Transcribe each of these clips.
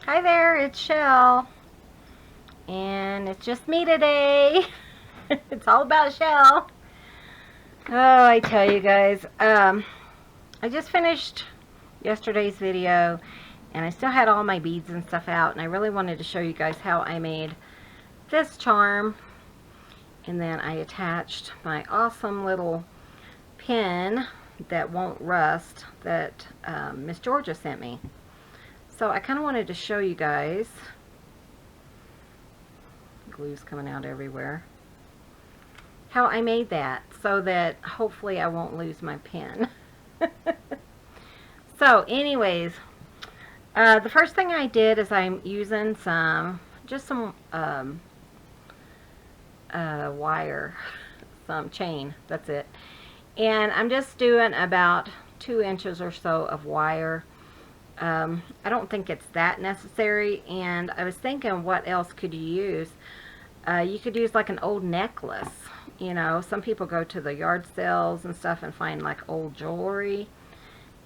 Hi there, it's Shell, and it's just me today. It's all about Shell. Oh, I tell you guys, I just finished yesterday's video, and I still had all my beads and stuff out, and I really wanted to show you guys how I made this charm, and then I attached my awesome little pin that won't rust that Miss Georgia sent me. So I kind of wanted to show you guys. Glue's coming out everywhere. How I made that so that hopefully I won't lose my pen. So anyways, the first thing I did is I'm using some wire, some chain, that's it. And I'm just doing about 2 inches or so of wire. I don't think it's that necessary, and I was thinking, what else could you use? You could use like an old necklace. You know, some people go to the yard sales and stuff and find like old jewelry.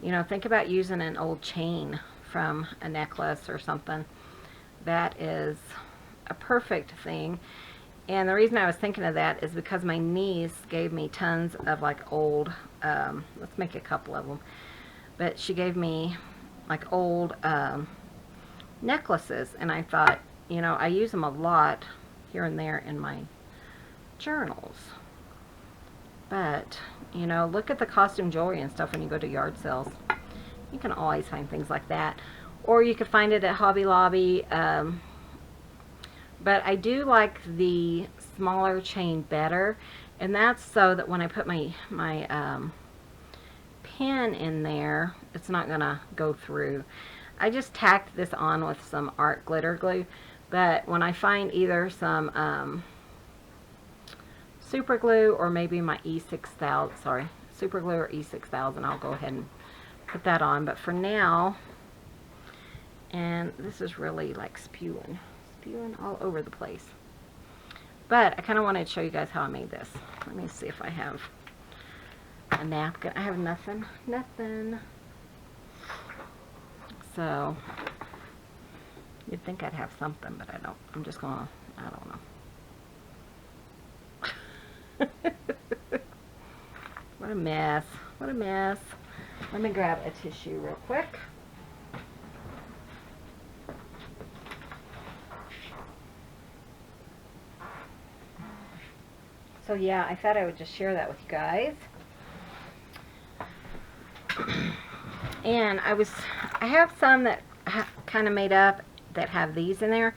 You know, think about using an old chain from a necklace or something. That is a perfect thing. And the reason I was thinking of that is because my niece gave me tons of like old, let's make a couple of them, but she gave me like old necklaces, and I thought, you know, I use them a lot here and there in my journals. But, you know, look at the costume jewelry and stuff when you go to yard sales. You can always find things like that. Or you could find it at Hobby Lobby. But I do like the smaller chain better. And that's so that when I put my pin in there, it's not going to go through. I just tacked this on with some art glitter glue. But when I find either some super glue or maybe my E6000, super glue or E6000, I'll go ahead and put that on. But for now, and this is really like spewing all over the place. But I kind of wanted to show you guys how I made this. Let me see if I have a napkin. I have nothing. So you'd think I'd have something, but I don't. I'm just gonna, I don't know. What a mess. What a mess. Let me grab a tissue real quick. So yeah, I thought I would just share that with you guys. And I have some that kind of made up that have these in there,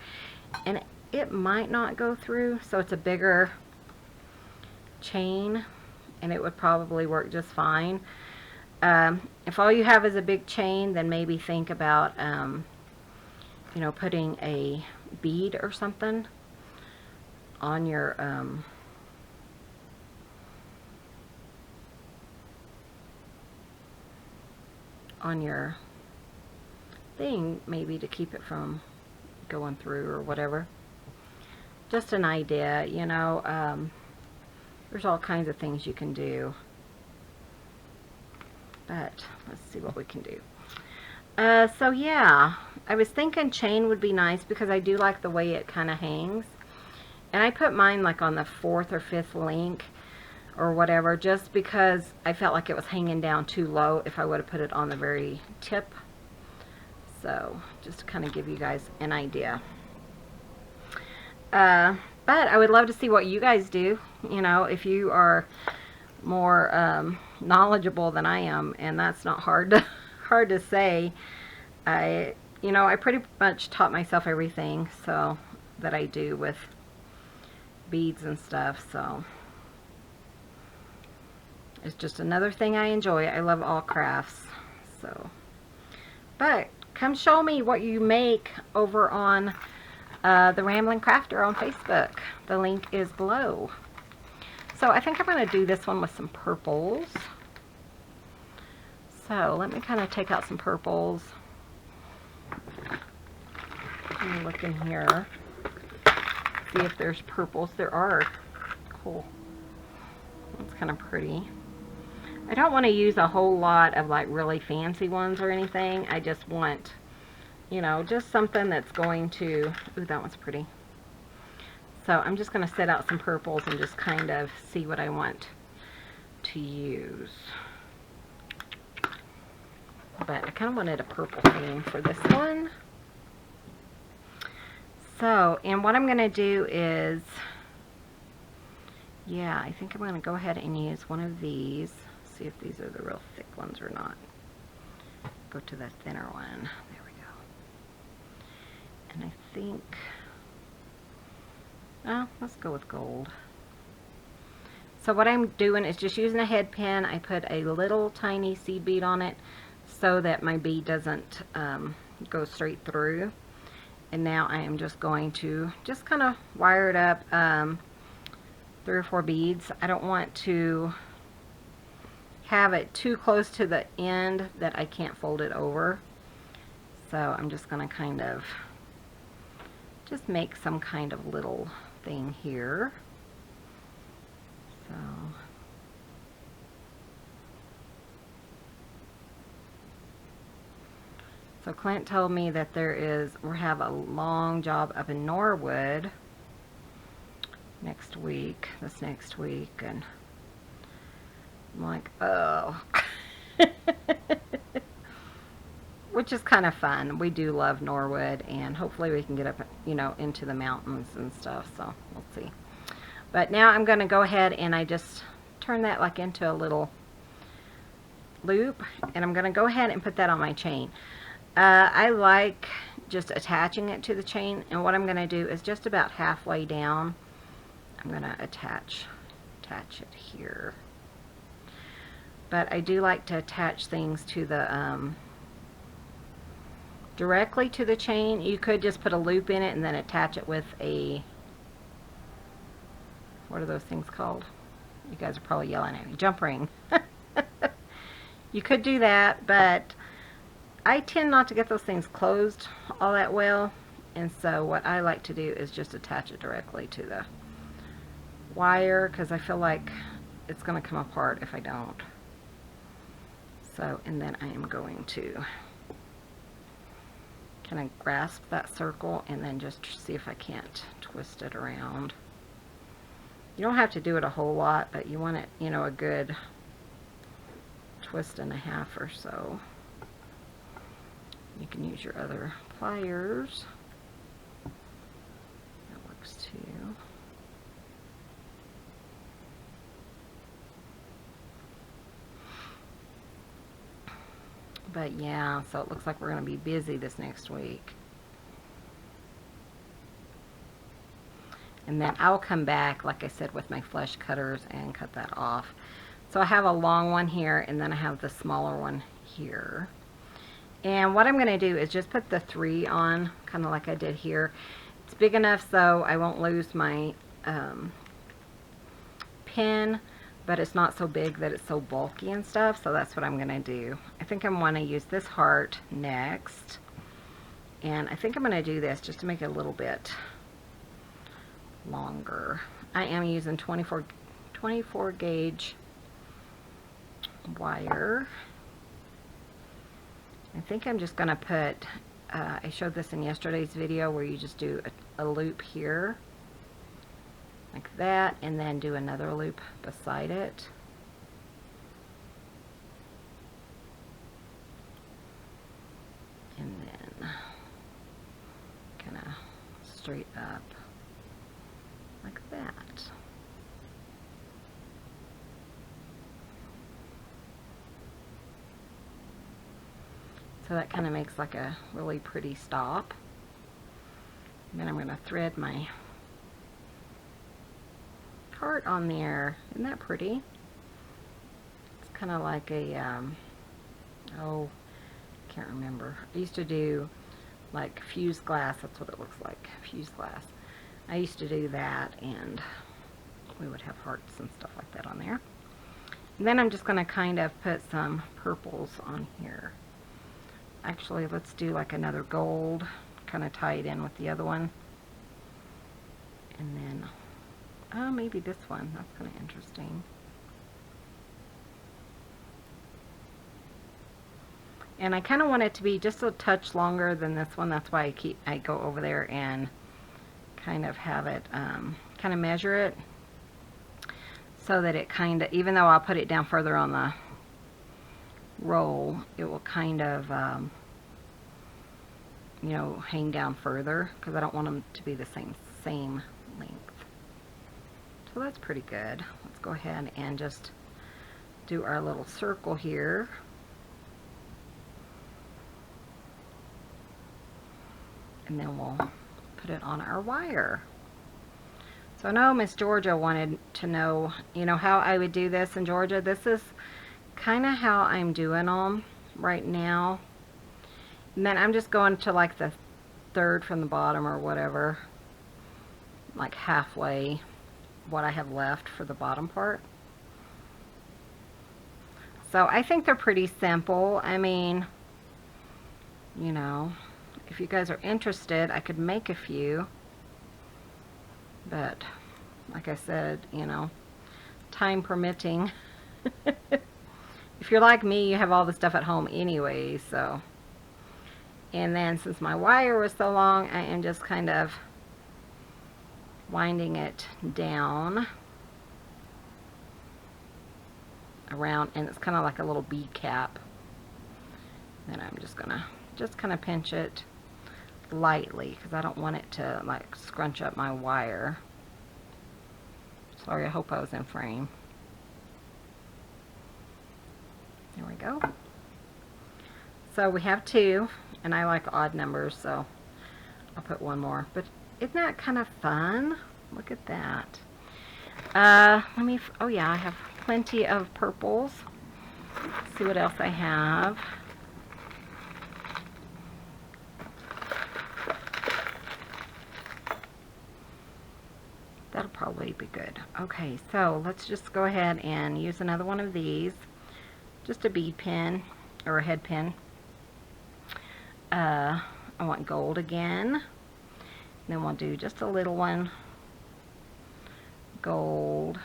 and it might not go through, so it's a bigger chain, and it would probably work just fine. If all you have is a big chain, then maybe think about, you know, putting a bead or something on your, thing, maybe to keep it from going through or whatever. Just an idea, you know. There's all kinds of things you can do. But let's see what we can do. So yeah, I was thinking chain would be nice because I do like the way it kind of hangs. And I put mine like on the 4th or 5th link or whatever, just because I felt like it was hanging down too low if I would have put it on the very tip. So just to kind of give you guys an idea. But I would love to see what you guys do. You know, if you are more knowledgeable than I am, and that's not hard to say. You know, I pretty much taught myself everything so that I do with beads and stuff. So it's just another thing I enjoy. I love all crafts. So, but come show me what you make over on the Rambling Crafter on Facebook. The link is below. So I think I'm going to do this one with some purples. So let me kind of take out some purples. Let me look in here. See if there's purples. There are. Cool. That's kind of pretty. I don't want to use a whole lot of like really fancy ones or anything. I just want you know, just something that's going to, ooh, that one's pretty. So I'm just going to set out some purples and just kind of see what I want to use. But I kind of wanted a purple theme for this one. So, and what I'm going to do is, yeah, I think I'm going to go ahead and use one of these. See if these are the real thick ones or not. Go to the thinner one. There we go. And I think, oh, let's go with gold. So what I'm doing is just using a head pin. I put a little tiny seed bead on it so that my bead doesn't go straight through. And now I am just going to just kind of wire it up 3 or 4 beads. I don't want to have it too close to the end that I can't fold it over. So I'm just going to kind of just make some kind of little thing here. So Clint told me that we have a long job up in Norwood this next week, and I'm like, oh. Which is kind of fun. We do love Norwood, and hopefully we can get up, you know, into the mountains and stuff, so we'll see. But now I'm going to go ahead and I just turn that like into a little loop, and I'm going to go ahead and put that on my chain. I like just attaching it to the chain, and what I'm going to do is just about halfway down, I'm going to attach it here. But I do like to attach things to the directly to the chain. You could just put a loop in it and then attach it with a, what are those things called? You guys are probably yelling at me. Jump ring. You could do that, but I tend not to get those things closed all that well, and so what I like to do is just attach it directly to the wire, because I feel like it's going to come apart if I don't. So, and then I am going to kind of grasp that circle and then just see if I can't twist it around. You don't have to do it a whole lot, but you want it, you know, a good twist and a half or so. You can use your other pliers. That works too. But yeah, so it looks like we're going to be busy this next week. And then I'll come back, like I said, with my flush cutters and cut that off. So I have a long one here, and then I have the smaller one here. And what I'm going to do is just put the 3 on, kind of like I did here. It's big enough so I won't lose my pin, but it's not so big that it's so bulky and stuff, so that's what I'm going to do. I think I want to use this heart next, and I think I'm going to do this just to make it a little bit longer. I am using 24 gauge wire. I think I'm just going to put, I showed this in yesterday's video where you just do a loop here, like that, and then do another loop beside it. And then kind of straight up like that. So that kind of makes like a really pretty stop. And then I'm going to thread my heart on there. Isn't that pretty? It's kind of like a, oh, can't remember. I used to do like fused glass. That's what it looks like, fused glass. I used to do that, and we would have hearts and stuff like that on there. And then I'm just going to kind of put some purples on here. Actually, let's do like another gold, kind of tie it in with the other one. And then, oh, maybe this one. That's kind of interesting. And I kind of want it to be just a touch longer than this one. That's why I go over there and kind of have it, kind of measure it, so that it kind of, even though I'll put it down further on the roll, it will kind of, you know, hang down further, because I don't want them to be the same length. So that's pretty good. Let's go ahead and just do our little circle here. And then we'll put it on our wire. So I know Miss Georgia wanted to know, you know, how I would do this in Georgia. This is kind of how I'm doing them right now. And then I'm just going to like the third from the bottom or whatever, like halfway what I have left for the bottom part. So I think they're pretty simple. I mean, you know, if you guys are interested, I could make a few. But, like I said, you know, time permitting. If you're like me, you have all the stuff at home anyway, so. And then, since my wire was so long, I am just kind of winding it down around, and it's kind of like a little bead cap. Then I'm just gonna kind of pinch it lightly, because I don't want it to like scrunch up my wire. Sorry, I hope I was in frame. There we go. So we have 2, and I like odd numbers, so I'll put 1 more. But isn't that kind of fun? Look at that. Oh yeah, I have plenty of purples. Let's see what else I have. That'll probably be good. Okay, so let's just go ahead and use another one of these. Just a bead pin, or a head pin. I want gold again. And then we'll do just a little one. Gold.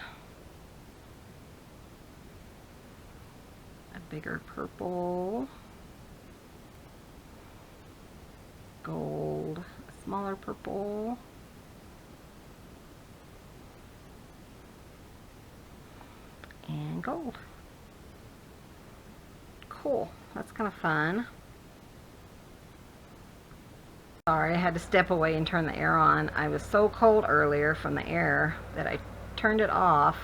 A bigger purple. Gold. A smaller purple. And gold. Cool. That's kind of fun. Sorry, I had to step away and turn the air on. I was so cold earlier from the air that I turned it off,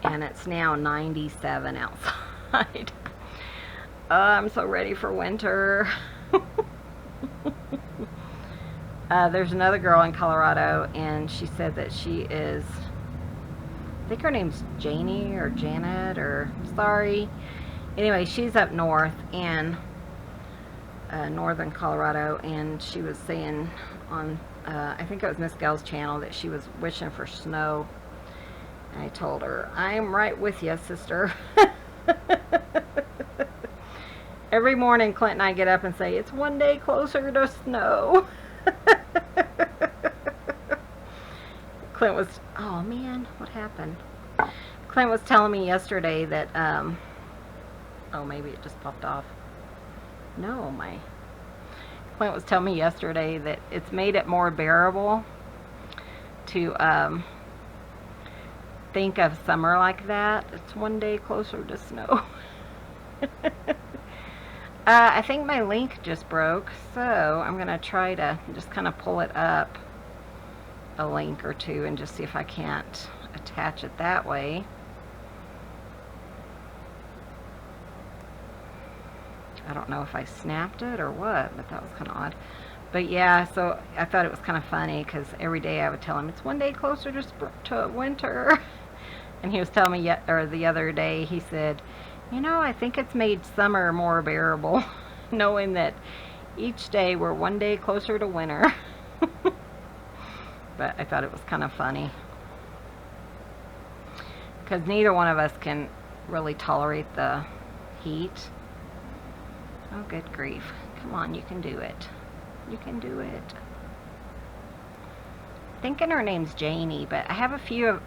and it's now 97 outside. I'm so ready for winter. There's another girl in Colorado, and she said that she is, I think her name's Janie or Janet, or sorry. Anyway, she's up north in northern Colorado, and she was saying on, I think it was Miss Gayle's channel, that she was wishing for snow. And I told her, I'm right with you, sister. Every morning Clint and I get up and say, it's one day closer to snow. Clint was, oh man, what happened? Clint was telling me yesterday that, oh, maybe it just popped off. No, Clint was telling me yesterday that it's made it more bearable to think of summer like that. It's one day closer to snow. I think my link just broke, so I'm going to try to just kind of pull it up a link or two and just see if I can't attach it that way. I don't know if I snapped it or what, but that was kind of odd. But yeah, so I thought it was kind of funny, because every day I would tell him it's one day closer to winter. And he was telling me the other day, he said, you know, I think it's made summer more bearable, knowing that each day we're one day closer to winter. But I thought it was kind of funny, because neither one of us can really tolerate the heat. Oh, good grief. Come on, you can do it. You can do it. Thinking her name's Janie, but I have a few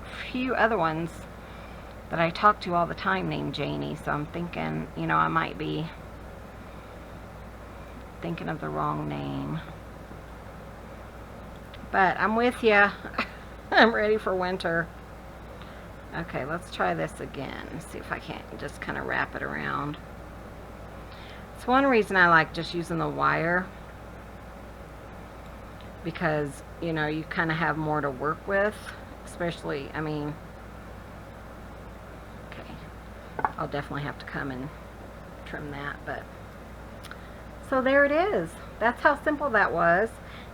other ones that I talk to all the time named Janie, so I'm thinking, you know, I might be thinking of the wrong name. But I'm with you. I'm ready for winter. Okay, let's try this again. See if I can't just kind of wrap it around. It's one reason I like just using the wire, because, you know, you kind of have more to work with, especially, I mean, okay, I'll definitely have to come and trim that, but, so there it is. That's how simple that was.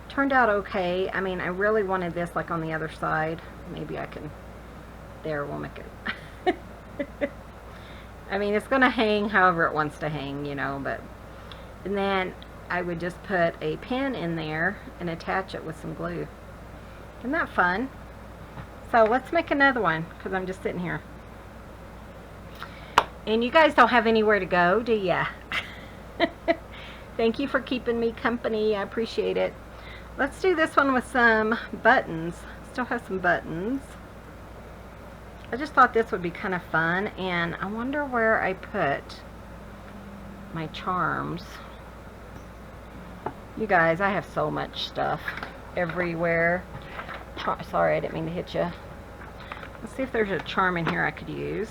Turned out okay. I mean, I really wanted this like on the other side. Maybe I can, there, we'll make it. I mean, it's going to hang however it wants to hang, you know, but, and then I would just put a pin in there and attach it with some glue. Isn't that fun? So let's make another one, because I'm just sitting here. And you guys don't have anywhere to go, do ya? Thank you for keeping me company. I appreciate it. Let's do this one with some buttons. Still have some buttons. I just thought this would be kind of fun, and I wonder where I put my charms. You guys, I have so much stuff everywhere. Sorry, I didn't mean to hit you. Let's see if there's a charm in here I could use.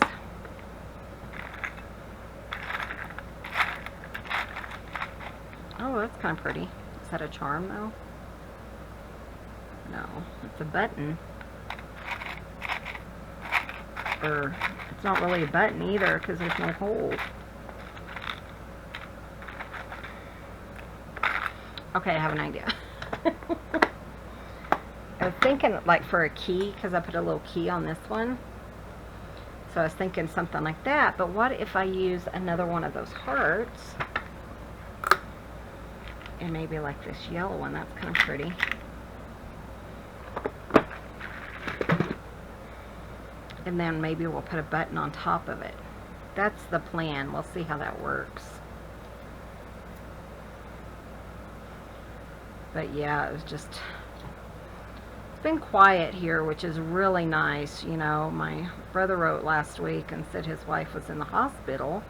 Oh, that's kind of pretty. Is that a charm, though? No, it's a button. Or, it's not really a button either, because there's no hole. Okay, I have an idea. I was thinking like for a key, because I put a little key on this one. So I was thinking something like that, but what if I use another one of those hearts? And maybe like this yellow one, that's kind of pretty. And then maybe we'll put a button on top of it. That's the plan. We'll see how that works. But yeah, it was just, it's been quiet here, which is really nice. You know, my brother wrote last week and said his wife was in the hospital,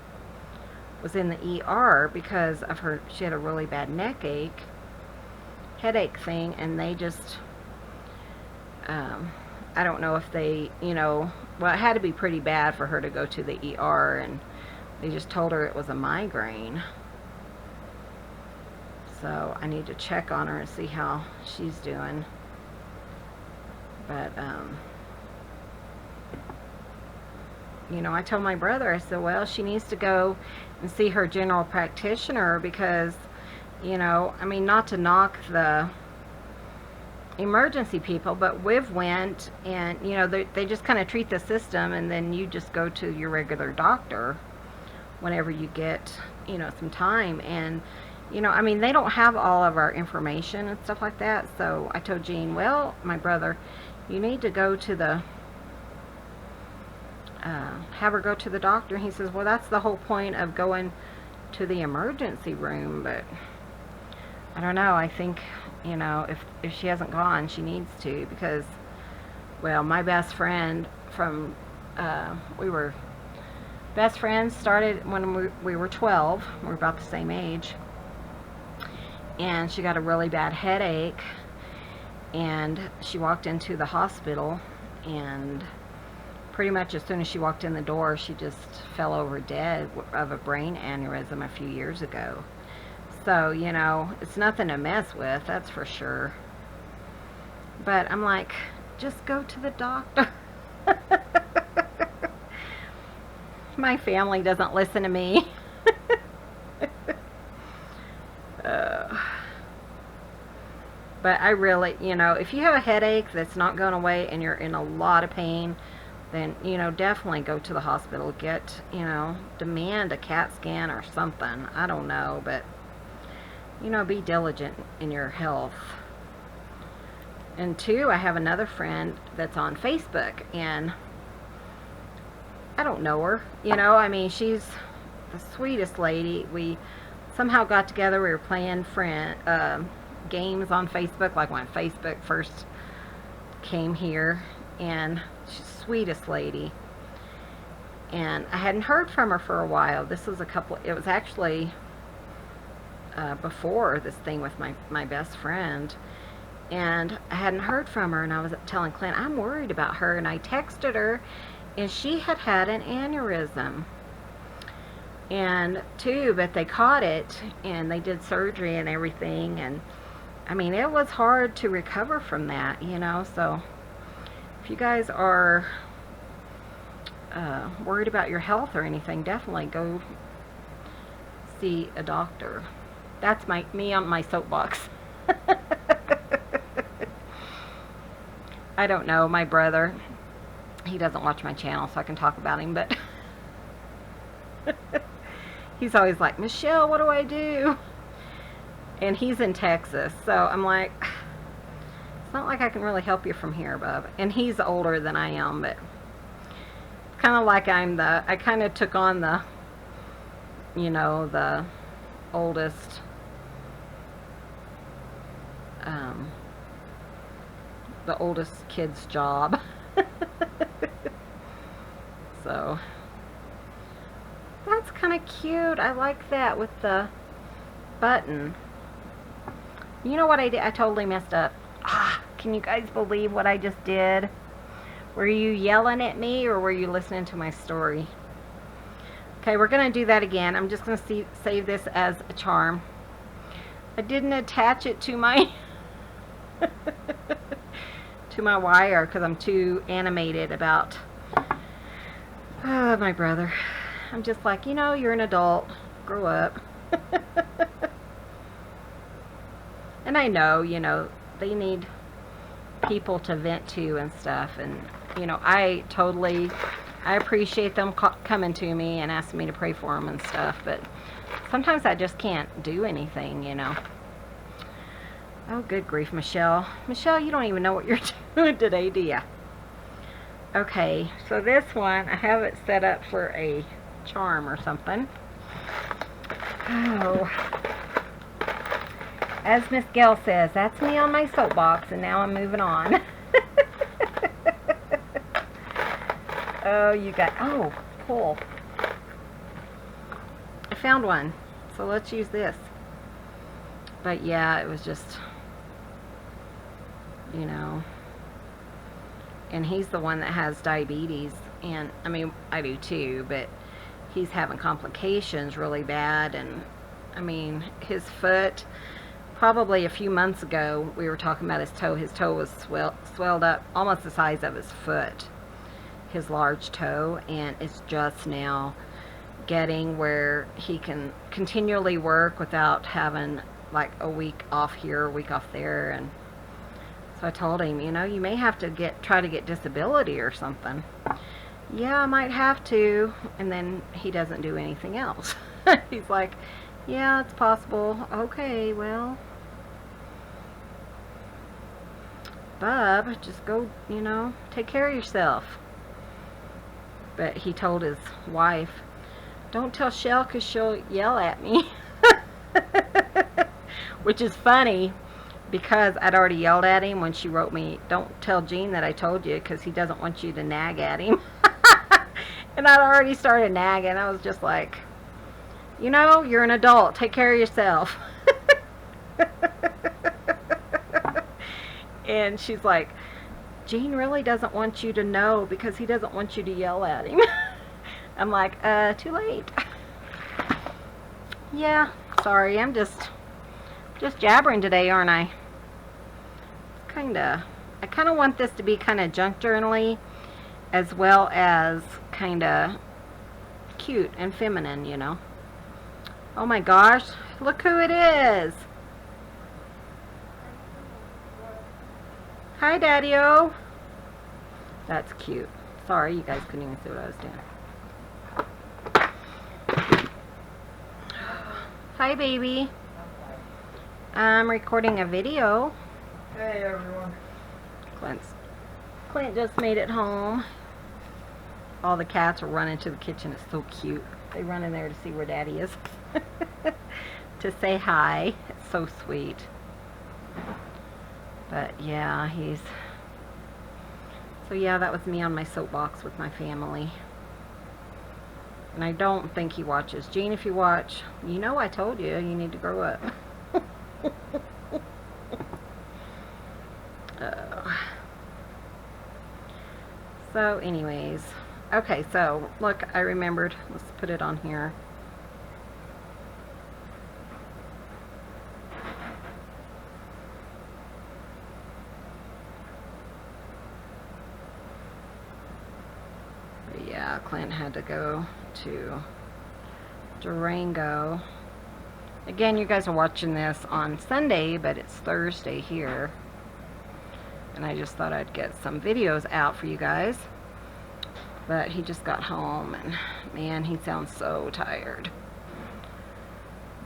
was in the ER because of her, she had a really bad headache thing, and they just, I don't know if they, you know, well, it had to be pretty bad for her to go to the ER, and they just told her it was a migraine. So I need to check on her and see how she's doing. But, you know, I told my brother, I said, well, she needs to go and see her general practitioner because, you know, I mean, not to knock the emergency people, but we've went and, you know, they just kind of treat the system, and then you just go to your regular doctor whenever you get, you know, some time. And, you know, I mean, they don't have all of our information and stuff like that. So I told Jean, well, my brother, you need to go to the, have her go to the doctor. And he says, well, that's the whole point of going to the emergency room. But I don't know. I think, you know, if she hasn't gone, she needs to, because, well, my best friend from, we were best friends, started when we were 12. We were about the same age. And she got a really bad headache, and she walked into the hospital, and pretty much as soon as she walked in the door, she just fell over dead of a brain aneurysm a few years ago. So, you know, it's nothing to mess with, that's for sure. But I'm like, just go to the doctor. My family doesn't listen to me. But I really, you know, if you have a headache that's not going away and you're in a lot of pain, then, you know, definitely go to the hospital. Get, you know, demand a CAT scan or something. I don't know, but, you know, be diligent in your health. And two, I have another friend that's on Facebook, and I don't know her. You know, I mean, she's the sweetest lady. We somehow got together. We were playing games on Facebook, like when Facebook first came here, and she's the sweetest lady. And I hadn't heard from her for a while. This was it was actually before this thing with my best friend, and I hadn't heard from her, and I was telling Clint, I'm worried about her, and I texted her, and she had had an aneurysm. And but they caught it, and they did surgery and everything, and I mean, it was hard to recover from that, you know. So if you guys are worried about your health or anything, definitely go see a doctor. That's me on my soapbox. I don't know, my brother, he doesn't watch my channel, so I can talk about him, but he's always like, Michelle, what do I do? And he's in Texas, so I'm like, it's not like I can really help you from here, bub. And he's older than I am, but it's kind of like I kind of took on the, you know, the oldest, kid's job. So that's kind of cute. I like that with the button. You know what I did? I totally messed up. Can you guys believe what I just did? Were you yelling at me, or were you listening to my story? Okay, we're going to do that again. I'm just going to save this as a charm. I didn't attach it to my to my wire because I'm too animated about my brother. I'm just like, you know, you're an adult. Grow up. And I know, you know, they need people to vent to and stuff. And, you know, I appreciate them coming to me and asking me to pray for them and stuff. But sometimes I just can't do anything, you know. Oh, good grief, Michelle. Michelle, you don't even know what you're doing today, do you? Okay, so this one, I have it set up for a charm or something. Oh. As Miss Gayle says, that's me on my soapbox, and now I'm moving on. Oh, cool. I found one, so let's use this. But yeah, it was just, you know, and he's the one that has diabetes, and I mean, I do too, but he's having complications really bad. And I mean, his foot, probably a few months ago, we were talking about his toe. His toe was swelled up almost the size of his foot, his large toe, and it's just now getting where he can continually work without having like a week off here, a week off there. And so I told him, you know, you may have to try to get disability or something. Yeah, I might have to. And then he doesn't do anything else. He's like, yeah, it's possible. Okay, well, Bub, just go, you know, take care of yourself. But he told his wife, don't tell Shell because she'll yell at me. Which is funny because I'd already yelled at him when she wrote me, don't tell Gene that I told you because he doesn't want you to nag at him. And I'd already started nagging. I was just like, you know, you're an adult. Take care of yourself. And she's like, Gene really doesn't want you to know because he doesn't want you to yell at him. I'm like, too late. Yeah, sorry, I'm just jabbering today, aren't I? I kind of want this to be kind of junk journal-y as well as kind of cute and feminine, you know. Oh my gosh, look who it is. Hi, Daddy-O. That's cute. Sorry, you guys couldn't even see what I was doing. Hi, baby. I'm recording a video. Hey, everyone. Clint just made it home. All the cats are running to the kitchen. It's so cute. They run in there to see where Daddy is. To say hi. It's so sweet. But yeah, so yeah, that was me on my soapbox with my family. And I don't think he watches. Gene, if you watch, you know I told you you need to grow up. So anyways, okay, so look, I remembered. Let's put it on here. But yeah, Clint had to go to Durango. Again, you guys are watching this on Sunday, but it's Thursday here. And I just thought I'd get some videos out for you guys. But he just got home, and man, he sounds so tired.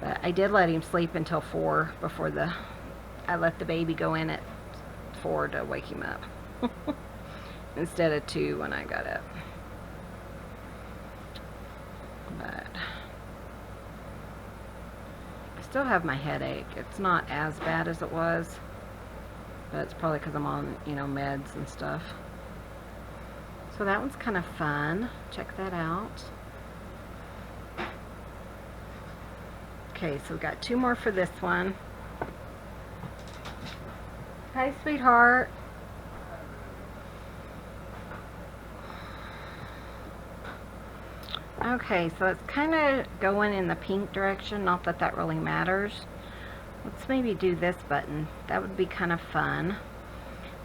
But I did let him sleep until 4 before I let the baby go in at 4 to wake him up. Instead of 2 when I got up. But I still have my headache. It's not as bad as it was. But it's probably because I'm on, you know, meds and stuff. So that one's kind of fun. Check that out. Okay, so we got 2 more for this one. Hi, sweetheart. Okay, so it's kind of going in the pink direction. Not that that really matters. Let's maybe do this button. That would be kind of fun.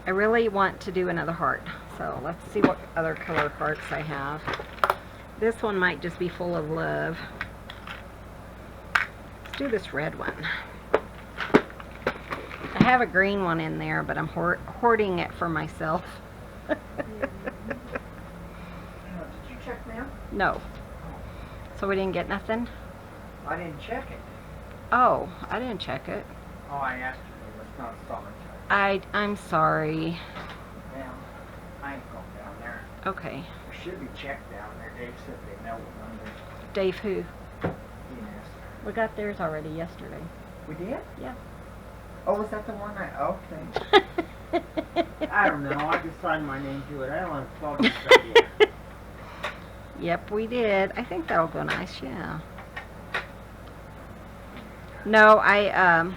I really want to do another heart. So let's see what other color hearts I have. This one might just be full of love. Let's do this red one. I have a green one in there, but I'm hoarding it for myself. Did you check mail? No. So we didn't get nothing? I didn't check it. Oh, I didn't check it. Oh, I asked you. It's not solid. I'm sorry. Well, I ain't going down there. Okay. There should be checked down there. Dave said they mailed it Monday. Dave who? He asked. We got theirs already yesterday. We did? Yeah. Oh, was that the one okay. I don't know. I just signed my name to it. I don't want to plug this stuff yet. Yep, we did. I think that'll go nice, yeah. No, I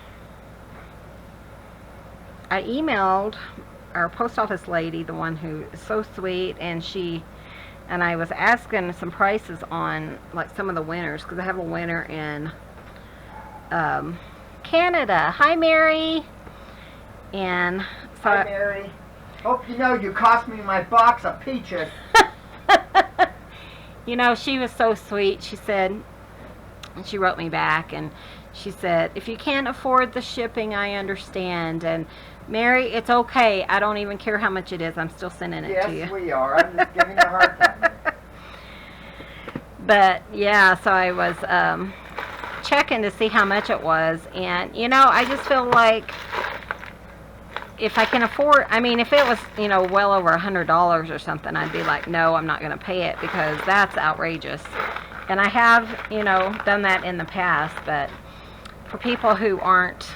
emailed our post office lady, the one who is so sweet, and I was asking some prices on like some of the winners, because I have a winner in Canada. Hi, Mary. And so Hi, Mary. Hope you know you cost me my box of peaches. you know, she was so sweet. She said, and she wrote me back, and she said, if you can't afford the shipping, I understand. And Mary, it's okay. I don't even care how much it is. I'm still sending it to you. Yes, we are. I'm just giving you a hard time. But yeah, so I was checking to see how much it was, and you know, I just feel like if I can afford, I mean, if it was, you know, well over $100 or something, I'd be like, no, I'm not going to pay it, because that's outrageous. And I have, you know, done that in the past, but for people who aren't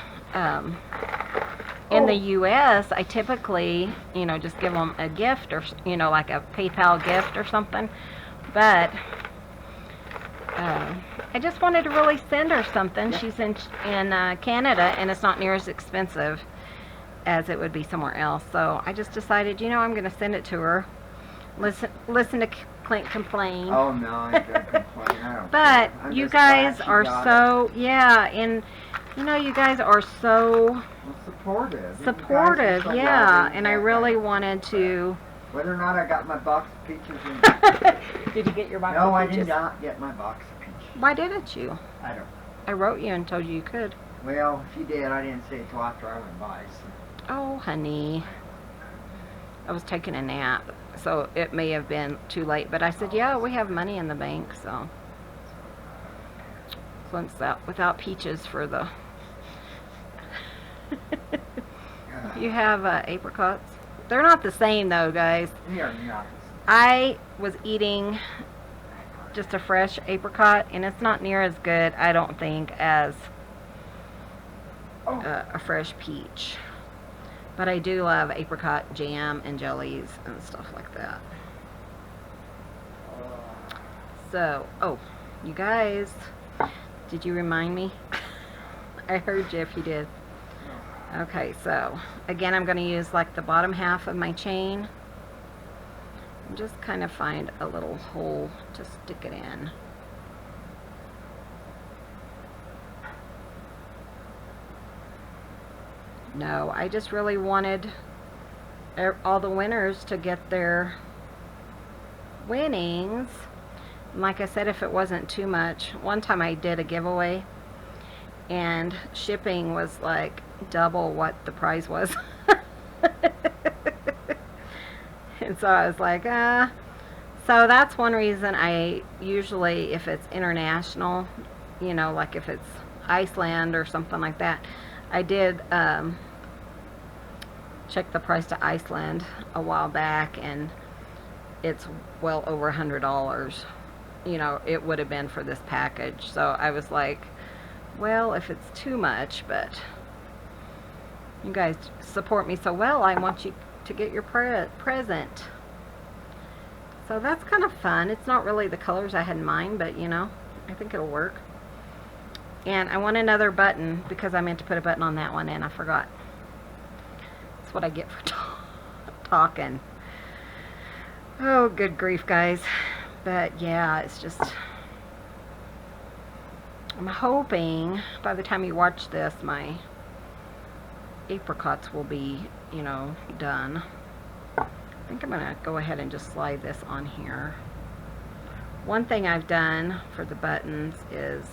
in the U.S., I typically, you know, just give them a gift, or, you know, like a PayPal gift or something. But I just wanted to really send her something. She's in Canada, and it's not near as expensive as it would be somewhere else. So I just decided, you know, I'm going to send it to her. Listen to Clint complain. Oh, no, I don't complain. I don't But care. I'm you just glad guys she are got so, yeah, and you know, you guys are so Well, supportive. You supportive, guys are so yeah, lovely and I that really kind. wanted to. Whether or not I got my box of peaches in... Did you get your box No, of I peaches? did not get my box of peaches. Why didn't you? I don't. I wrote you and told you you could. Well, if you did, I didn't say it till after I went by. So. Oh, honey. I was taking a nap, so it may have been too late. But I said, yeah, we have money in the bank, so. Clint's without peaches for the... You have apricots. They're not the same, though, guys. You're not. I was eating just a fresh apricot, and it's not near as good, I don't think, as a fresh peach. But I do love apricot jam and jellies and stuff like that. So, oh, you guys, did you remind me? I heard you if you did. Okay, so again, I'm going to use like the bottom half of my chain and just kind of find a little hole to stick it in. No, I just really wanted all the winners to get their winnings. And like I said, if it wasn't too much, one time I did a giveaway and shipping was like double what the prize was. And so I was like, so that's one reason I usually, if it's international, you know, like if it's Iceland or something like that, I did check the price to Iceland a while back, and it's well over $100. You know, it would have been for this package. So I was like, well, if it's too much, but you guys support me so well, I want you to get your present. So that's kind of fun. It's not really the colors I had in mind, but you know, I think it'll work. And I want another button because I meant to put a button on that one and I forgot. That's what I get for talking. Oh, good grief, guys. But yeah, it's just, I'm hoping by the time you watch this, my apricots will be, you know, done. I think I'm gonna go ahead and just slide this on here. One thing I've done for the buttons is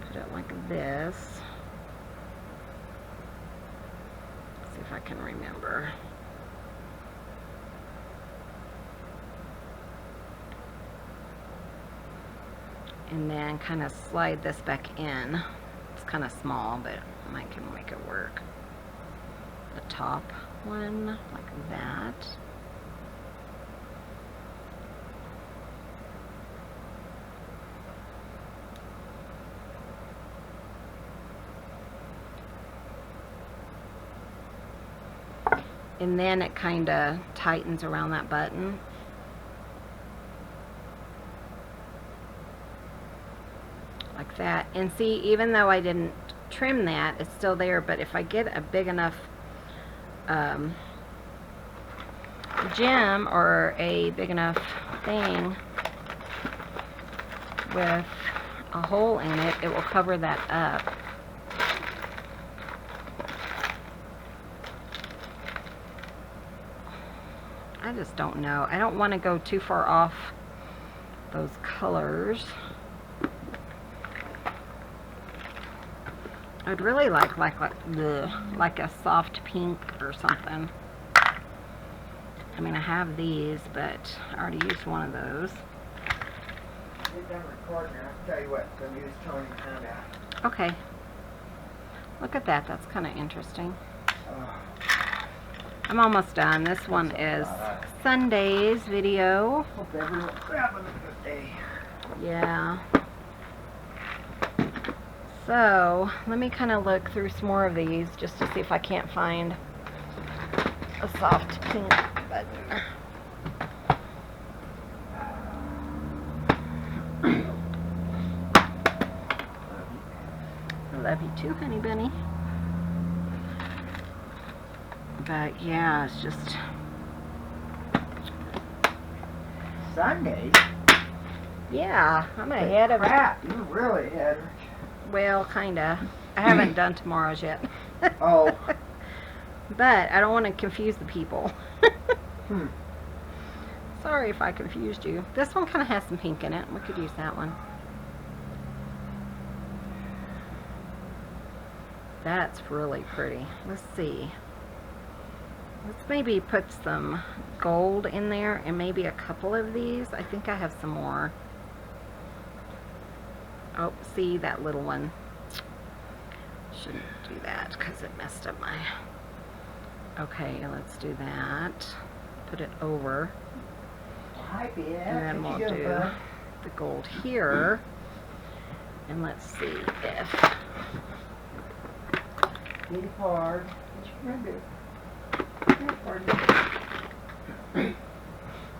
put it like this. Let's see if I can remember. And then kind of slide this back in. It's kind of small, but I can make it work. The top one, like that. And then it kind of tightens around that button. Like that. And see, even though I didn't trim that, it's still there, but if I get a big enough gem or a big enough thing with a hole in it, it will cover that up. I just don't know. I don't want to go too far off those colors. I'd really like a soft pink or something. I mean, I have these, but I already used one of those. We're done recording. I'll tell you what, the news Tony found out. Okay. Look at that. That's kind of interesting. I'm almost done. This one is Sunday's video. Hope everyone's having a good day. Yeah. So, let me kind of look through some more of these just to see if I can't find a soft pink button. I love you too, honey bunny. But yeah, it's just Sunday? yeah, I'm ahead of Crap, you're really ahead. well, kinda. I haven't done tomorrow's yet. Oh. But I don't want to confuse the people. Hmm. Sorry if I confused you. This one kind of has some pink in it. We could use that one. That's really pretty. Let's see. Let's maybe put some gold in there and maybe a couple of these. I think I have some more. Oh, see that little one. Shouldn't do that because it messed up my... Okay, let's do that. Put it over. Hi, Ben. And then we'll do the gold here. And let's see if... Get it hard. What you gonna do?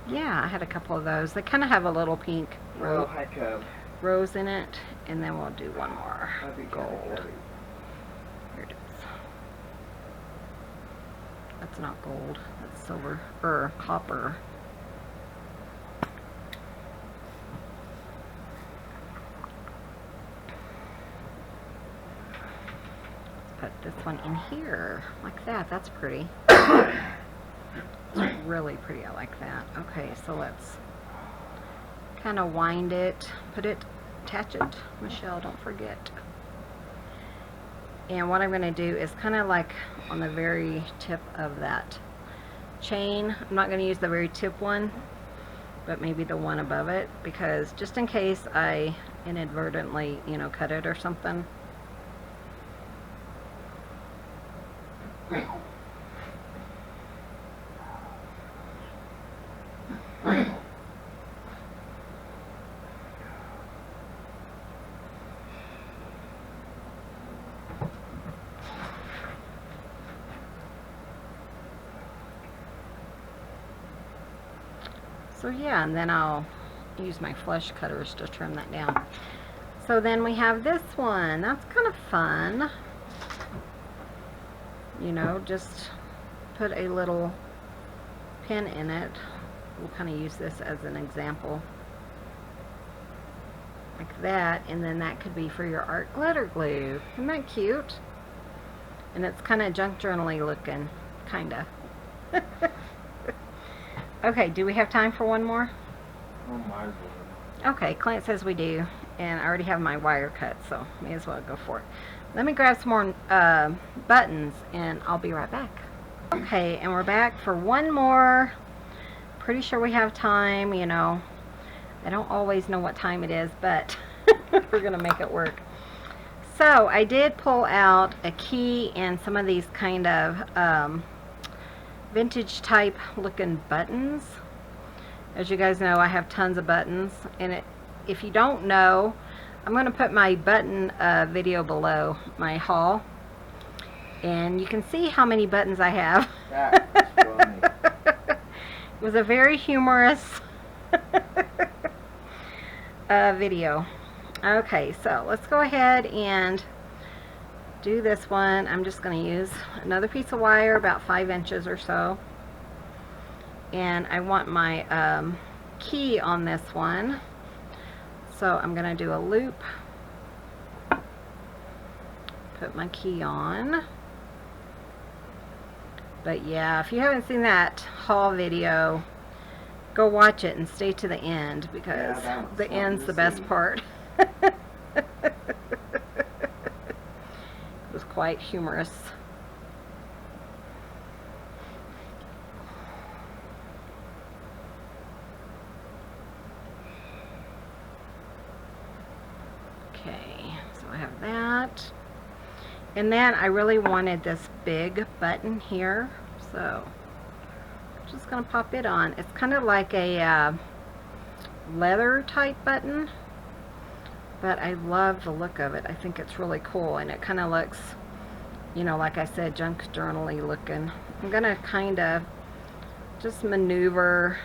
Yeah, I had a couple of those. They kind of have a little pink Oh, hi, Cub. rose in it. And then we'll do one more Cubby, gold. Cubby. Here it is. That's not gold. That's silver or copper. Put this one in here like that. That's pretty. It's really pretty. I like that. Okay, so let's kind of wind it, put it, attach it. Michelle, don't forget. And what I'm going to do is kind of like on the very tip of that chain. I'm not going to use the very tip one, but maybe the one above it, because just in case I inadvertently, you know, cut it or something. So yeah, and then I'll use my flush cutters to trim that down. So then we have this one. That's kind of fun. You know, just put a little pin in it. We'll kind of use this as an example. Like that, and then that could be for your art glitter glue. Isn't that cute? And it's kind of junk journal-y looking, kind of. Okay, do we have time for one more? Oh, my God. Okay, Clint says we do, and I already have my wire cut, so may as well go for it. Let me grab some more buttons, and I'll be right back. Okay, and we're back for one more. Pretty sure we have time, you know. I don't always know what time it is, but we're going to make it work. So, I did pull out a key and some of these kind of vintage type looking buttons. As you guys know, I have tons of buttons, and if you don't know, I'm going to put my button video below my haul, and you can see how many buttons I have. That was funny. It was a very humorous video. Okay, so let's go ahead and do this one. I'm just going to use another piece of wire, about 5 inches or so, and I want my key on this one, so I'm going to do a loop, put my key on. But yeah, if you haven't seen that haul video, go watch it and stay to the end, because the end's the best part. It was quite humorous. Okay, so I have that. And then I really wanted this big button here, so I'm just going to pop it on. It's kind of like a leather type button, but I love the look of it. I think it's really cool, and it kind of looks, you know, like I said, junk journal-y looking. I'm going to kind of just maneuver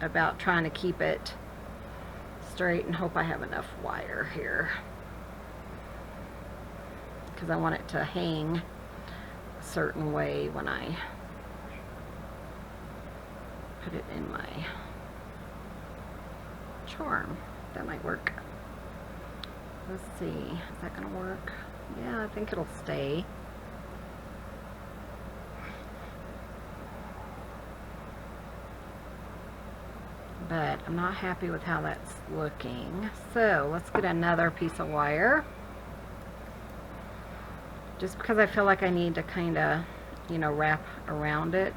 about trying to keep it straight and hope I have enough wire here, because I want it to hang a certain way when I put it in my charm. That might work. Let's see, is that gonna work? Yeah, I think it'll stay. But I'm not happy with how that's looking. So let's get another piece of wire, just because I feel like I need to kind of, you know, wrap around it.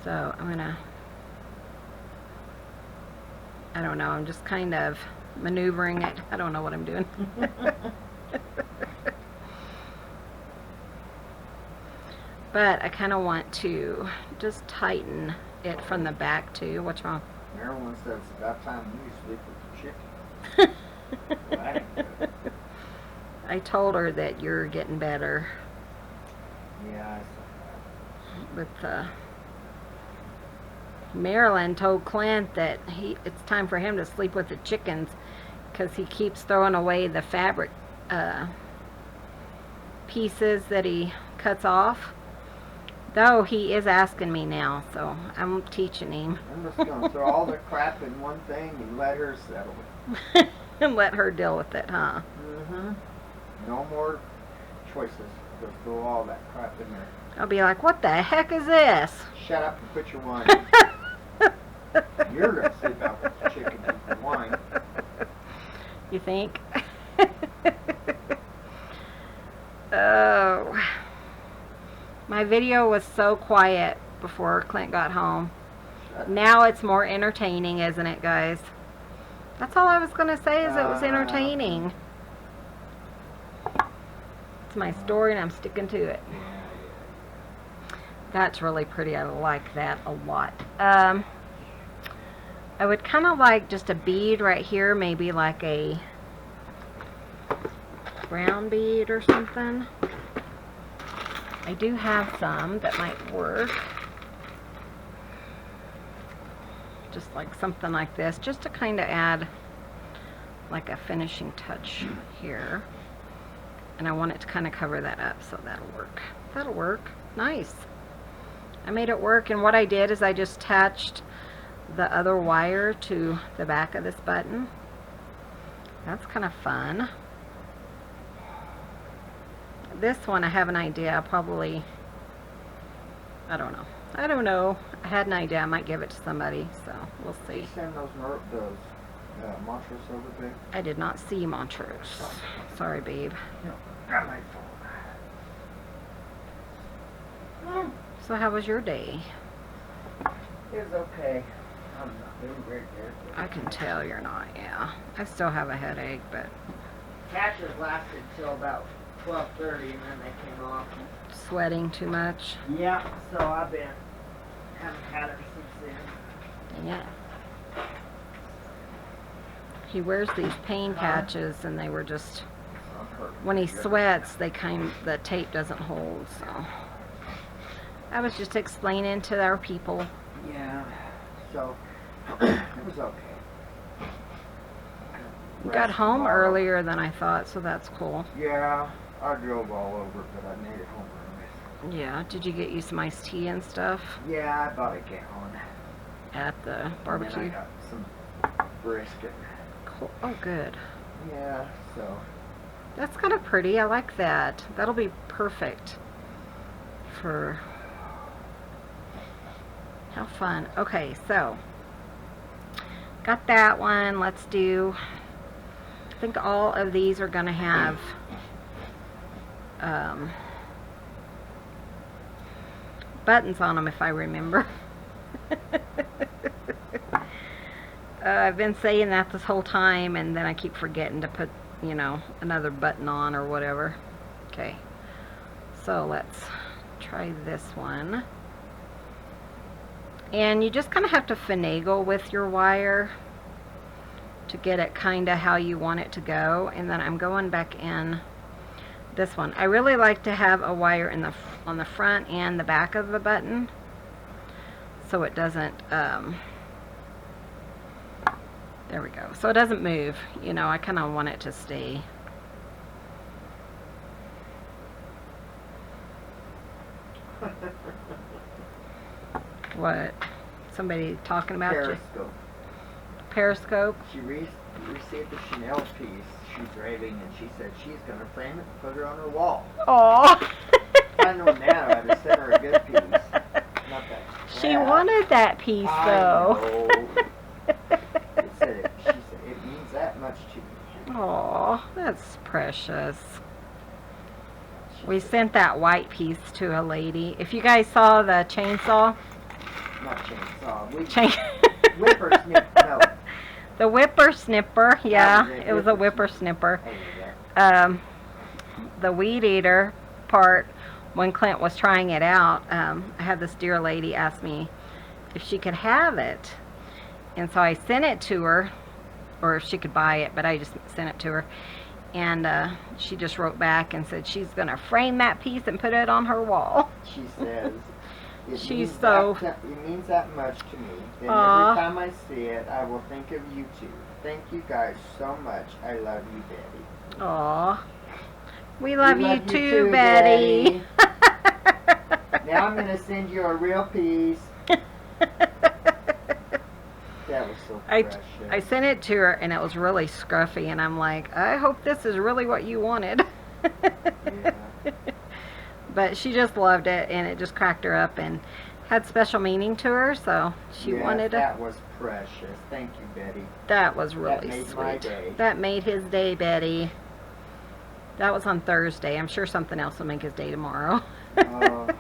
So I'm gonna, I don't know, I'm just kind of maneuvering it. I don't know what I'm doing. But I kind of want to just tighten it from the back too. What's wrong? Marilyn says it's about time you sleep with the chicken. Right. I told her that you're getting better Yeah, with Marilyn told Clint that it's time for him to sleep with the chickens because he keeps throwing away the fabric pieces that he cuts off. Though he is asking me now, so I'm teaching him. I'm just going to throw all the crap in one thing and let her settle it. And let her deal with it, huh? Mm-hmm. No more choices. Just throw all that crap in there. I'll be like, what the heck is this? Shut up and put your wine. You're going to sleep out with the chicken and the wine. You think? Oh. My video was so quiet before Clint got home. Now it's more entertaining, isn't it, guys? That's all I was going to say, is it was entertaining. It's my story and I'm sticking to it. That's really pretty. I like that a lot. I would kind of like just a bead right here, maybe like a brown bead or something. I do have some that might work. Just like something like this, just to kind of add like a finishing touch here. And I want it to kind of cover that up, so that'll work. That'll work. Nice. I made it work, and what I did is I just attached the other wire to the back of this button. That's kind of fun. This one, I have an idea. I'll probably, I don't know. I I had an idea. I might give it to somebody, so we'll see. You send those mantras over there? I did not see Montrose. Sorry, babe. No, got my phone. So how was your day? It was okay. I'm not doing great there. I can tell you're not, yeah. I still have a headache, but... Catchers lasted till about 12:30 and then they came off. Sweating too much? Yeah, so haven't had her since then. Yeah. He wears these pain patches and they were just... When he sweats, the tape doesn't hold, so... I was just explaining to our people. Yeah, so it was okay. Got home earlier than I thought, so that's cool. Yeah, I drove all over, but I made it home early. Yeah, did you get you some iced tea and stuff? Yeah, I bought a gallon. At the barbecue? And then I got some brisket. Cool. Oh, good. Yeah, so. That's kind of pretty. I like that. That'll be perfect for... How fun. Okay, so got that one. Let's do, I think all of these are going to have buttons on them, if I remember. I've been saying that this whole time, and then I keep forgetting to put, you know, another button on or whatever. Okay, so let's try this one. And you just kind of have to finagle with your wire to get it kind of how you want it to go. And then I'm going back in this one. I really like to have a wire in on the front and the back of the button, so it doesn't, there we go. So it doesn't move. You know, I kind of want it to stay. What? Somebody talking about Periscope. you? Periscope? She received a Chanel piece. She's raving, and she said she's going to frame it and put it on her wall. Aw. I know now I'd have sent her a good piece. Not that She wanted that piece, though. She said it means that much to me. Aw, that's precious. We sent that white piece to a lady. If you guys saw the chainsaw. Not chainsaw. Whippersnipper. No. The whippersnipper, yeah, it was a whippersnipper. The weed eater part, when Clint was trying it out, I had this dear lady ask me if she could have it. And so I sent it to her, or if she could buy it, but I just sent it to her. And she just wrote back and said she's going to frame that piece and put it on her wall. She says, She's means so... it means that much to me. And Aw. every time I see it, I will think of you two. Thank you guys so much. I love you, Betty. Aw. We love you love too, Betty. Now I'm going to send you a real piece. That was so precious. I sent it to her, and it was really scruffy, and I'm like, I hope this is really what you wanted. Yeah. But she just loved it, and it just cracked her up and had special meaning to her, so she wanted to... That was precious. Thank you, Betty. That was really That made sweet. my day. That made his day, Betty. That was on Thursday. I'm sure something else will make his day tomorrow. I don't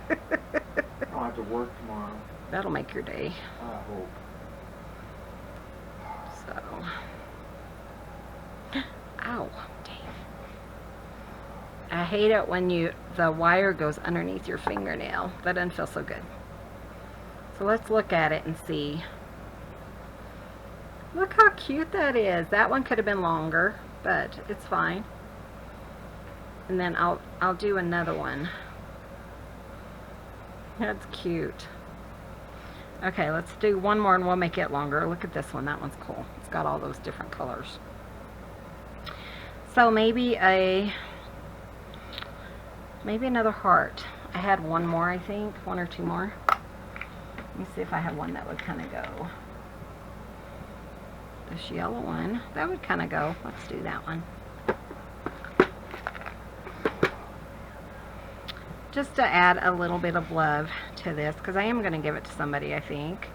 have to work tomorrow. That'll make your day. I hope. So... Ow. Dang. I hate it when the wire goes underneath your fingernail. That doesn't feel so good. So let's look at it and see. Look how cute that is. That one could have been longer, but it's fine. And then I'll do another one. That's cute. Okay, let's do one more and we'll make it longer. Look at this one. That one's cool. It's got all those different colors. So maybe another heart. I had one more, I think. One or two more. Let me see if I have one that would kind of go. This yellow one. That would kind of go. Let's do that one. Just to add a little bit of love to this, because I am going to give it to somebody, I think.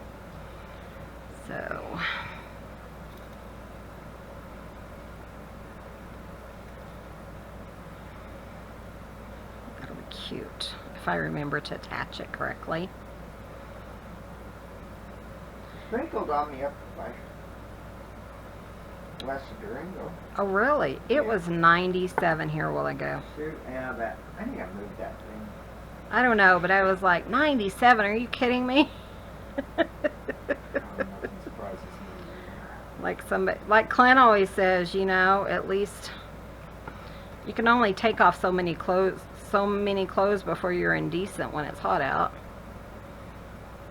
So... cute, if I remember to attach it correctly. Sprinkled on me up by West Durango. Oh, really? It was 97 here a while ago. Yeah, I think I moved that thing. I don't know, but I was like, 97? Are you kidding me? Nothing surprises me. Like Clint always says, you know, at least you can only take off so many clothes before you're indecent when it's hot out.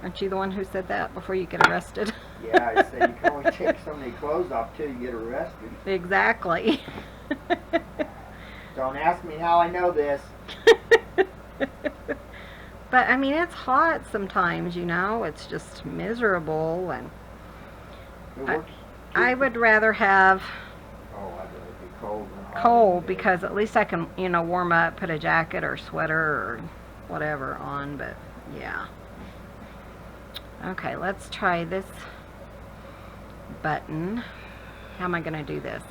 Aren't you the one who said that before you get arrested? Yeah, I said you can only take so many clothes off till you get arrested. Exactly. Don't ask me how I know this. But I mean, it's hot sometimes, you know. It's just miserable, and I would rather have I'd rather be cold than hot. cold, because at least I can, you know, warm up, put a jacket or sweater or whatever on. But yeah. Okay, let's try this button. How am I going to do this?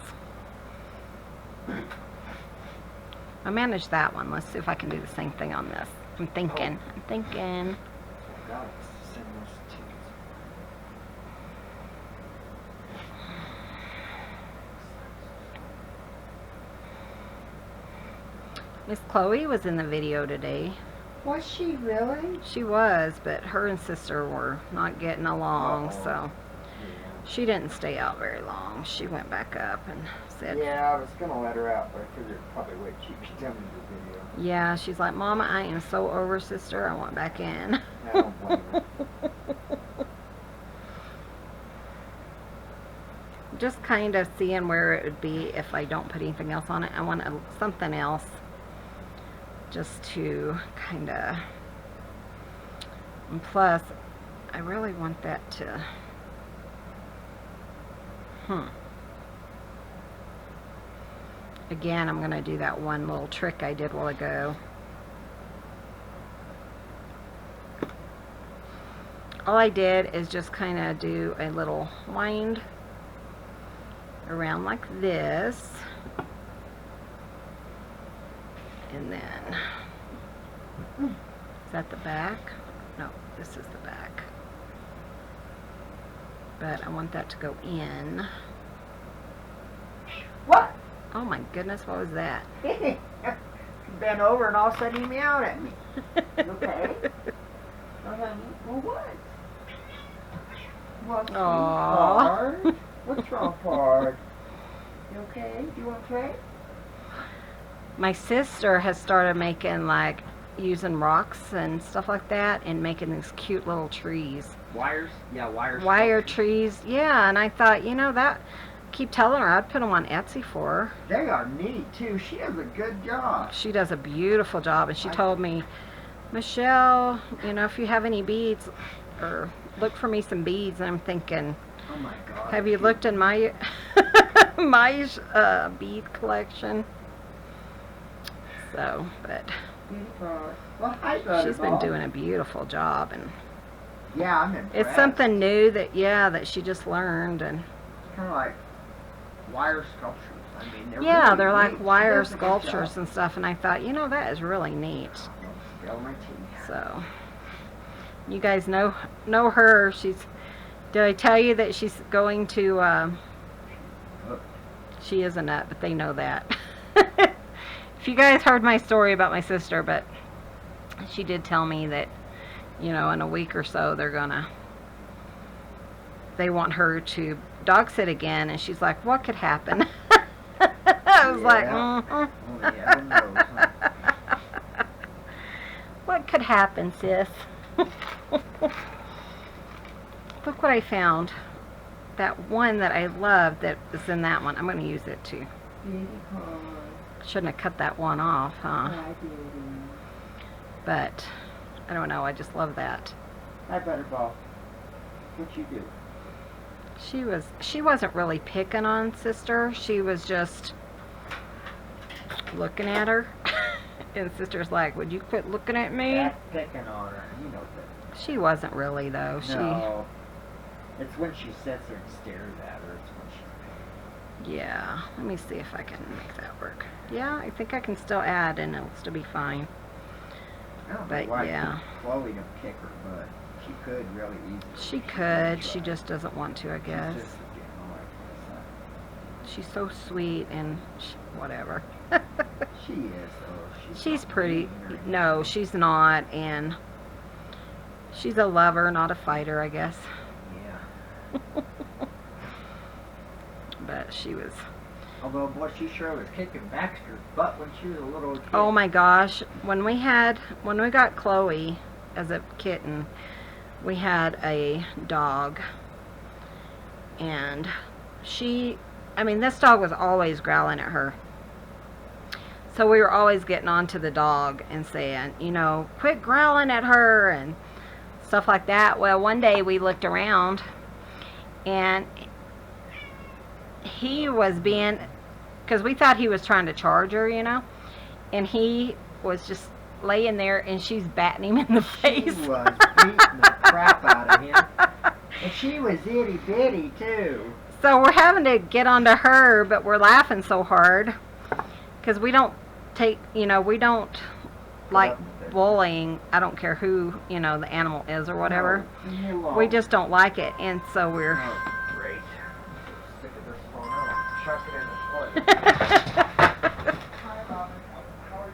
I managed that one. Let's see if I can do the same thing on this. I'm thinking. God, it's send those tickets. Miss Chloe was in the video today. Was she really? She was, but her and sister were not getting along, so she didn't stay out very long. She went back up and said... Yeah, I was going to let her out, but I figured probably wait till you done with the video. Yeah, she's like, Mama, I am so over, sister. I want back in. I don't blame her. Just kind of seeing where it would be if I don't put anything else on it. I want something else just to kind of... And plus, I really want that to... Again, I'm going to do that one little trick I did a while ago. All I did is just kind of do a little wind around like this. And then, is that the back? No, this is the back. But I want that to go in. What? Oh my goodness, what was that? Bent over and all of a sudden he meowed at me. Okay. Well, what? What's hard? What's wrong, Pard? You okay? Do you want to play? My sister has started making like using rocks and stuff like that and making these cute little trees. Wires? Yeah, wires. Wire trees, yeah. And I thought, that, keep telling her I'd put them on Etsy for her. They are neat too. She does a good job. She does a beautiful job, and she told me, Michelle, if you have any beads, or look for me some beads. And I'm thinking, Oh my God. have you looked in my my bead collection? So, but Well, hi, she's been doing a beautiful job, and Yeah, I'm impressed. it's something new that she just learned. And Kind of like wire sculptures. I mean, they're yeah, really they're like neat. She wire does a good sculptures job. and stuff. And I thought, that is really neat. Spill my tea. So, you guys know her. Did I tell you that she's going to, she is a nut, but they know that. If you guys heard my story about my sister, but she did tell me that, in a week or so, they want her to dog sit again, and she's like, what could happen? I was like, Only heaven knows, huh? What could happen, sis? Look what I found. That one that I love that is in that one. I'm going to use it too. Shouldn't have cut that one off, huh? But I don't know. I just love that. Hi, Butterball. What you do? She wasn't really picking on Sister. She was just looking at her. And Sister's like, would you quit looking at me? That's picking on her. You know that. She wasn't really, though. No. It's when she sits there and stares at her. It's when she's Yeah. Let me see if I can make that work. Yeah, I think I can still add, and it'll still be fine. I don't But know why yeah. Chloe to kick her butt. She could really easily. She could. She just doesn't want to, I guess. She's just getting away from She's so sweet and whatever. the sun. She is, though. She's not pretty. mean or anything. No, she's not, and she's a lover, not a fighter, I guess. Yeah. But she was. Although, boy, she sure was kicking Baxter's butt when she was a little kid. Oh my gosh! When we got Chloe as a kitten, we had a dog, and this dog was always growling at her. So we were always getting onto the dog and saying, quit growling at her and stuff like that. Well, one day we looked around, and he was being, because we thought he was trying to charge her, and he was just laying there, and she's batting him in the face. She was beating the crap out of him. And she was itty bitty, too. So we're having to get onto her, but we're laughing so hard because we don't like bullying. I don't care who, the animal is or whatever. No, We just don't like it. And so we're... Oh, great. I'm sick of this phone. I'll chuck it in the toilet. Hi, Robin. How are you?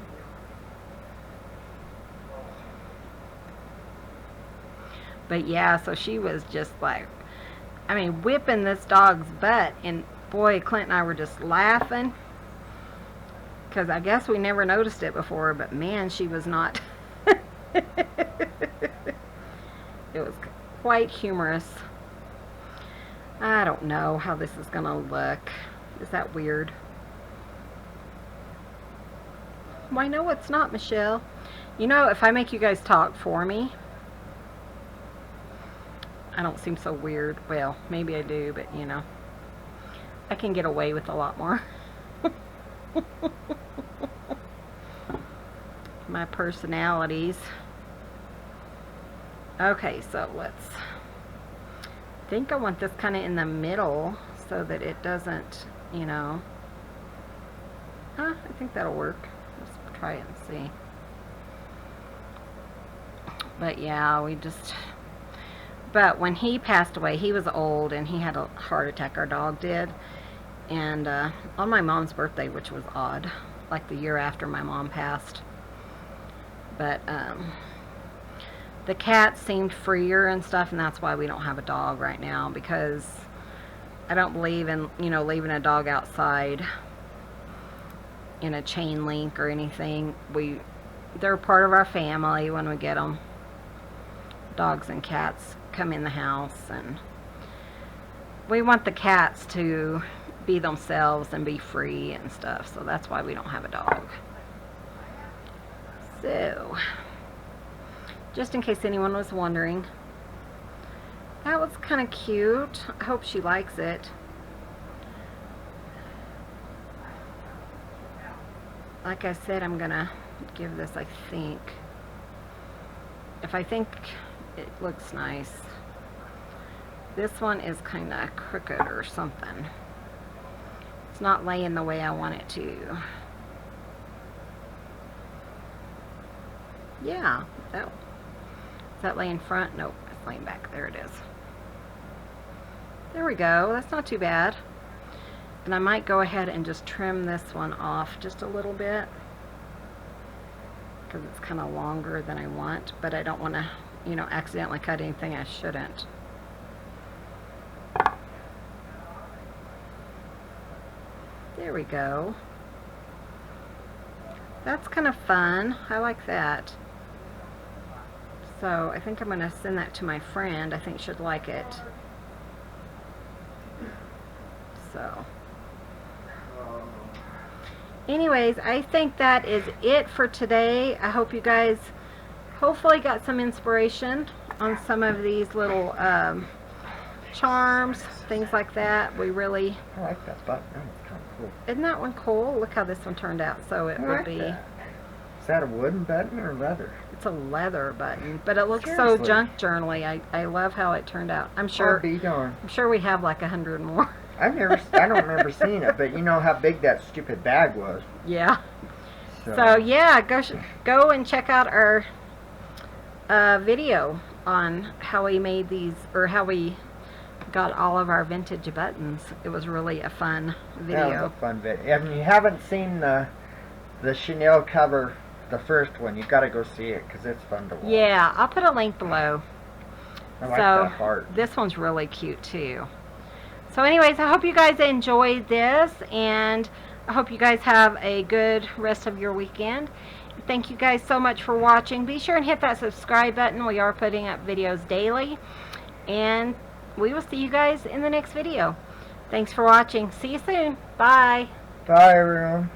But yeah, so she was just like, whipping this dog's butt. And boy, Clint and I were just laughing. Because I guess we never noticed it before, but man, she was not. It was quite humorous. I don't know how this is going to look. Is that weird? Why, no, it's not, Michelle. If I make you guys talk for me, I don't seem so weird. Well, maybe I do, but I can get away with a lot more. My personalities. Okay, so I think I want this kind of in the middle so that it doesn't, I think that'll work. Let's try it and see. But yeah, but when he passed away, he was old and he had a heart attack, our dog did. And on my mom's birthday, which was odd, like the year after my mom passed. But the cat seemed freer and stuff, and that's why we don't have a dog right now, because I don't believe in, leaving a dog outside in a chain link or anything. they're part of our family when we get them. Dogs and cats come in the house, and we want the cats to be themselves and be free and stuff, so that's why we don't have a dog. So, just in case anyone was wondering, that was kind of cute. I hope she likes it. Like I said, I'm gonna give this, I think, if I think it looks nice. This one is kind of crooked or something. It's not laying the way I want it to. Yeah, is that laying front? Nope, it's laying back. There it is. There we go. That's not too bad. And I might go ahead and just trim this one off just a little bit, because it's kind of longer than I want, but I don't want to, you know, accidentally cut anything I shouldn't. There we go. That's kind of fun. I like that. So I think I'm going to send that to my friend. I think she'd like it. So anyways, I think that is it for today. I hope you guys hopefully got some inspiration on some of these little charms, things like that. We really... I like that button. That one's kind of cool. Isn't that one cool? Look how this one turned out. So it I would like be... that. Is that a wooden button or leather? It's a leather button, but it looks so Seriously? junk journally. I love how it turned out. I'm I'll sure be darned. we have like 100 more. I don't remember seeing it, but you know how big that stupid bag was. Yeah. So yeah, go and check out our video on how we made these, or how we got all of our vintage buttons. It was really a fun video. That was a fun video. If you haven't seen the Chanel cover, the first one, you got to go see it because it's fun to watch. Yeah, I'll put a link below. I like So that part. this one's really cute too. So anyways, I hope you guys enjoyed this, and I hope you guys have a good rest of your weekend. Thank you guys so much for watching. Be sure and hit that subscribe button. We are putting up videos daily, and we will see you guys in the next video. Thanks for watching. See you soon. Bye. Bye, everyone.